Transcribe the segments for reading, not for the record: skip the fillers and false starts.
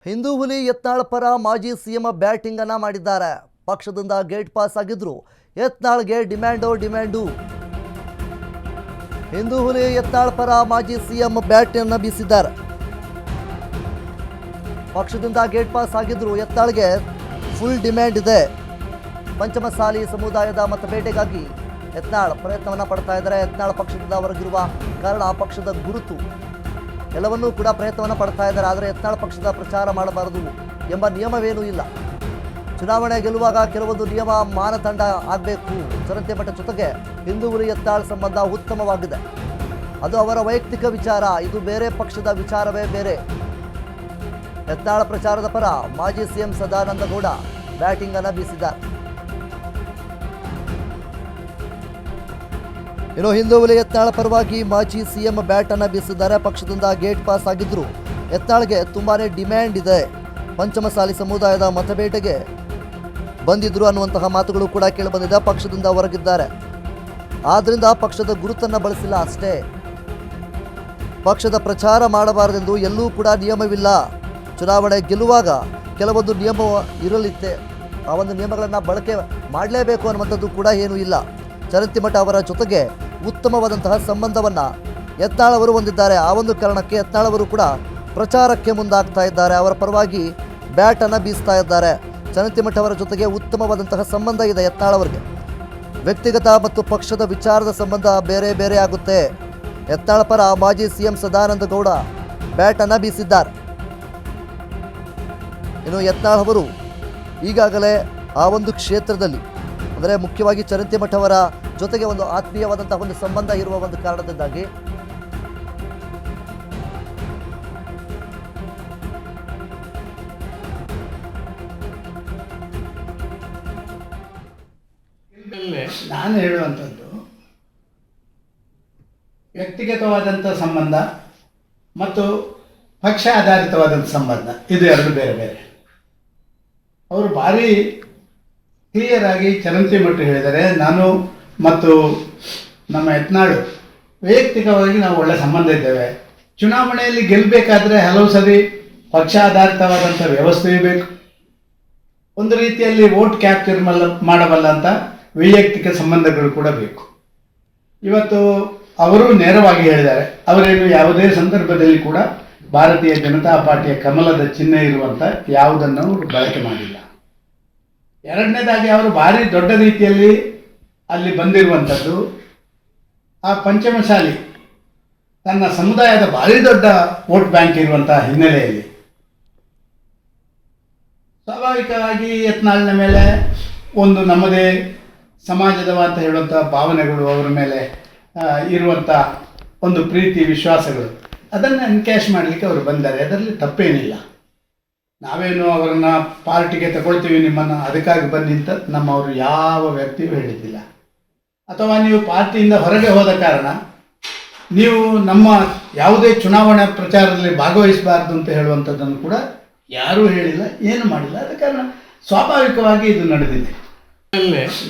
ಹಿಂದೂ ಹುಲಿ ಯತ್ನಾಳ್ ಪರ ಮಾಜಿ ಸಿಎಂ ಬ್ಯಾಟಿಂಗ್ ಅನ್ನ ಮಾಡಿದ್ದಾರೆ. ಪಕ್ಷದಿಂದ ಗೇಟ್ ಪಾಸ್ ಆಗಿದ್ರು ಯತ್ನಾಳ್ಗೆ ಡಿಮ್ಯಾಂಡು. ಹಿಂದೂ ಹುಲಿ ಯತ್ನಾಳ್ ಪರ ಮಾಜಿ ಸಿಎಂ ಬ್ಯಾಟ್ ಅನ್ನ ಬೀಸಿದ್ದಾರೆ. ಪಕ್ಷದಿಂದ ಗೇಟ್ ಪಾಸ್ ಆಗಿದ್ರು ಯತ್ನಾಳ್ಗೆ ಫುಲ್ ಡಿಮ್ಯಾಂಡ್ ಇದೆ. ಪಂಚಮಸಾಲಿ ಸಮುದಾಯದ ಮತಬೇಟೆಗಾಗಿ ಯತ್ನಾಳ್ ಪ್ರಯತ್ನವನ್ನ ಪಡ್ತಾ ಇದ್ದಾರೆ. ಯತ್ನಾಳ್ ಪಕ್ಷದಿಂದ ಹೊರಗಿರುವ ಕಾರಣ ಪಕ್ಷದ ಗುರುತು ಎಲ್ಲವನ್ನೂ ಕೂಡ ಪ್ರಯತ್ನವನ್ನು ಪಡ್ತಾ ಇದ್ದಾರೆ. ಆದರೆ ಯತ್ನಾಳ್ ಪಕ್ಷದ ಪ್ರಚಾರ ಮಾಡಬಾರದು ಎಂಬ ನಿಯಮವೇನೂ ಇಲ್ಲ. ಚುನಾವಣೆ ಗೆಲ್ಲುವಾಗ ಕೆಲವೊಂದು ನಿಯಮ ಮಾನದಂಡ ಆಗಬೇಕು. ಜನತೆ ಮಟ್ಟ ಜೊತೆಗೆ ಹಿಂದೂ ಹುಲಿ ಯತ್ನಾಳ್ ಸಂಬಂಧ ಉತ್ತಮವಾಗಿದೆ. ಅದು ಅವರ ವೈಯಕ್ತಿಕ ವಿಚಾರ, ಇದು ಬೇರೆ ಪಕ್ಷದ ವಿಚಾರವೇ ಬೇರೆ. ಯತ್ನಾಳ್ ಪ್ರಚಾರದ ಪರ ಮಾಜಿ ಸಿಎಂ ಸದಾನಂದ ಗೌಡ ಬ್ಯಾಟಿಂಗ್ ಅನ್ನು ಬೀಸಿದ್ದಾರೆ. ಇನ್ನು ಹಿಂದೂ ಹುಲಿ ಯತ್ನಾಳ್ ಪರವಾಗಿ ಮಾಜಿ ಸಿಎಂ ಬ್ಯಾಟ್ ಅನ್ನು ಬೀಸಿದ್ದಾರೆ. ಪಕ್ಷದಿಂದ ಗೇಟ್ ಪಾಸ್ ಆಗಿದ್ರು ಯತ್ನಾಳ್ಗೆ ತುಂಬಾನೇ ಡಿಮ್ಯಾಂಡ್ ಇದೆ. ಪಂಚಮಸಾಲಿ ಸಮುದಾಯದ ಮತಬೇಟೆಗೆ ಬಂದಿದ್ರು ಅನ್ನುವಂತಹ ಮಾತುಗಳು ಕೂಡ ಕೇಳಿಬಂದಿದೆ. ಪಕ್ಷದಿಂದ ಹೊರಗಿದ್ದಾರೆ, ಆದ್ರಿಂದ ಪಕ್ಷದ ಗುರುತನ್ನು ಬಳಸಿಲ್ಲ ಅಷ್ಟೇ. ಪಕ್ಷದ ಪ್ರಚಾರ ಮಾಡಬಾರದೆಂದು ಎಲ್ಲೂ ಕೂಡ ನಿಯಮವಿಲ್ಲ. ಚುನಾವಣೆ ಗೆಲ್ಲುವಾಗ ಕೆಲವೊಂದು ನಿಯಮ ಇರಲಿತ್ತೆ, ಆ ಒಂದು ನಿಯಮಗಳನ್ನು ಬಳಕೆ ಮಾಡಲೇಬೇಕು ಅನ್ನುವಂಥದ್ದು ಕೂಡ ಏನೂ ಇಲ್ಲ. ಚರಂತಿಮಠ ಅವರ ಜೊತೆಗೆ ಉತ್ತಮವಾದಂತಹ ಸಂಬಂಧವನ್ನು ಯತ್ನಾಳ್ ಅವರು ಹೊಂದಿದ್ದಾರೆ. ಆ ಒಂದು ಕಾರಣಕ್ಕೆ ಯತ್ನಾಳ್ ಅವರು ಕೂಡ ಪ್ರಚಾರಕ್ಕೆ ಮುಂದಾಗ್ತಾ ಇದ್ದಾರೆ. ಅವರ ಪರವಾಗಿ ಬ್ಯಾಟ್ ಅನ್ನು ಬೀಸ್ತಾ ಇದ್ದಾರೆ. ಚರಂತಿಮಠ ಅವರ ಜೊತೆಗೆ ಉತ್ತಮವಾದಂತಹ ಸಂಬಂಧ ಇದೆ ಯತ್ನಾಳ್ ಅವರಿಗೆ. ವ್ಯಕ್ತಿಗತ ಮತ್ತು ಪಕ್ಷದ ವಿಚಾರದ ಸಂಬಂಧ ಬೇರೆ ಬೇರೆ ಆಗುತ್ತೆ. ಯತ್ನಾಳ್ ಪರ ಮಾಜಿ ಸಿಎಂ ಸದಾನಂದ ಗೌಡ ಬ್ಯಾಟ್ ಅನ್ನು ಬೀಸಿದ್ದಾರೆ. ಇನ್ನು ಯತ್ನಾಳ್ ಅವರು ಈಗಾಗಲೇ ಆ ಒಂದು ಕ್ಷೇತ್ರದಲ್ಲಿ ಅಂದರೆ ಮುಖ್ಯವಾಗಿ ಚರಂತಿಮಠ ಅವರ ಜೊತೆಗೆ ಒಂದು ಆತ್ಮೀಯವಾದಂತಹ ಒಂದು ಸಂಬಂಧ ಇರುವ ಒಂದು ಕಾರಣದಿಂದಾಗಿ ನಾನು ಹೇಳುವಂಥದ್ದು ವ್ಯಕ್ತಿಗತವಾದಂಥ ಸಂಬಂಧ ಮತ್ತು ಪಕ್ಷ ಆಧಾರಿತವಾದಂಥ ಸಂಬಂಧ, ಇದು ಎರಡು ಬೇರೆ ಬೇರೆ. ಅವರು ಭಾರಿ ಕ್ಲಿಯರ್ ಆಗಿ ಚರಂತಿಮಠ ಹೇಳಿದರೆ, ನಾನು ಮತ್ತು ನಮ್ಮ ಯತ್ನಾಳ್ ವೈಯಕ್ತಿಕವಾಗಿ ನಾವು ಒಳ್ಳೆ ಸಂಬಂಧ ಇದ್ದೇವೆ. ಚುನಾವಣೆಯಲ್ಲಿ ಗೆಲ್ಲಬೇಕಾದ್ರೆ ಹಲವು ಸರಿ ಪಕ್ಷ ಆಧಾರಿತವಾದಂಥ ವ್ಯವಸ್ಥೆಯೂ ಬೇಕು. ಒಂದು ರೀತಿಯಲ್ಲಿ ವೋಟ್ ಕ್ಯಾಪ್ಚರ್ ಮಾಡಬಲ್ಲಂಥ ವೈಯಕ್ತಿಕ ಸಂಬಂಧಗಳು ಕೂಡ ಬೇಕು. ಇವತ್ತು ಅವರು ನೇರವಾಗಿ ಹೇಳಿದ್ದಾರೆ, ಅವರೇನು ಯಾವುದೇ ಸಂದರ್ಭದಲ್ಲಿ ಕೂಡ ಭಾರತೀಯ ಜನತಾ ಪಾರ್ಟಿಯ ಕಮಲದ ಚಿಹ್ನೆ ಇರುವಂಥ ಯಾವುದನ್ನು ಅವರು ಬಳಕೆ ಮಾಡಿಲ್ಲ. ಎರಡನೇದಾಗಿ ಅವರು ಭಾರಿ ದೊಡ್ಡ ರೀತಿಯಲ್ಲಿ ಅಲ್ಲಿ ಬಂದಿರುವಂಥದ್ದು ಆ ಪಂಚಮಸಾಲಿ ತನ್ನ ಸಮುದಾಯದ ಭಾರಿ ದೊಡ್ಡ ವೋಟ್ ಬ್ಯಾಂಕ್ ಇರುವಂಥ ಹಿನ್ನೆಲೆಯಲ್ಲಿ ಸ್ವಾಭಾವಿಕವಾಗಿ ಯತ್ನಾಳ್ನ ಮೇಲೆ ಒಂದು ನಮ್ಮದೇ ಸಮಾಜದ ಅಂತ ಹೇಳುವಂಥ ಭಾವನೆಗಳು, ಅವರ ಮೇಲೆ ಇರುವಂಥ ಒಂದು ಪ್ರೀತಿ ವಿಶ್ವಾಸಗಳು, ಅದನ್ನು ಎನ್ಕ್ಯಾಶ್ ಮಾಡಲಿಕ್ಕೆ ಅವರು ಬಂದ್ದಾರೆ. ಅದರಲ್ಲಿ ತಪ್ಪೇನಿಲ್ಲ. ನಾವೇನು ಅವರನ್ನು ಪಾರ್ಟಿಗೆ ತಗೊಳ್ತೀವಿ ನಿಮ್ಮನ್ನು ಅದಕ್ಕಾಗಿ ಬನ್ನಿ ಅಂತ ನಮ್ಮವರು ಯಾವ ವ್ಯಕ್ತಿಯೂ ಹೇಳಿದ್ದಿಲ್ಲ. ಅಥವಾ ನೀವು ಪಾರ್ಟಿಯಿಂದ ಹೊರಗೆ ಹೋದ ಕಾರಣ ನೀವು ನಮ್ಮ ಯಾವುದೇ ಚುನಾವಣಾ ಪ್ರಚಾರದಲ್ಲಿ ಭಾಗವಹಿಸಬಾರ್ದು ಅಂತ ಹೇಳುವಂಥದ್ದನ್ನು ಕೂಡ ಯಾರೂ ಹೇಳಿಲ್ಲ, ಏನು ಮಾಡಿಲ್ಲ. ಆದ ಕಾರಣ ಸ್ವಾಭಾವಿಕವಾಗಿ ಇದು ನಡೆದಿದೆ.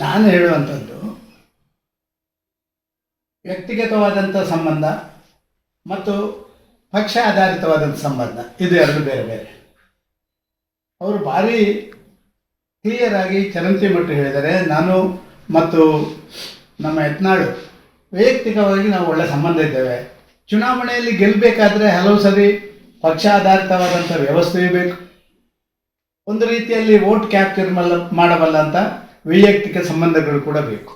ನಾನು ಹೇಳುವಂಥದ್ದು ವ್ಯಕ್ತಿಗತವಾದಂಥ ಸಂಬಂಧ ಮತ್ತು ಪಕ್ಷ ಆಧಾರಿತವಾದಂಥ ಸಂಬಂಧ, ಇದು ಎರಡು ಬೇರೆ ಬೇರೆ. ಅವರು ಭಾರಿ ಕ್ಲಿಯರ್ ಆಗಿ ಚರಂತಿಮಠ ಹೇಳಿದರೆ, ನಾನು ಮತ್ತು ನಮ್ಮ ಯತ್ನಾಳ್ ವೈಯಕ್ತಿಕವಾಗಿ ನಾವು ಒಳ್ಳೆ ಸಂಬಂಧ ಇದ್ದೇವೆ. ಚುನಾವಣೆಯಲ್ಲಿ ಗೆಲ್ಲಬೇಕಾದ್ರೆ ಹಲವು ಸರಿ ಪಕ್ಷ ಆಧಾರಿತವಾದಂಥ ವ್ಯವಸ್ಥೆಯೂ ಬೇಕು. ಒಂದು ರೀತಿಯಲ್ಲಿ ವೋಟ್ ಕ್ಯಾಪ್ಚರ್ ಮಾಡಬಲ್ಲಂಥ ವೈಯಕ್ತಿಕ ಸಂಬಂಧಗಳು ಕೂಡ ಬೇಕು.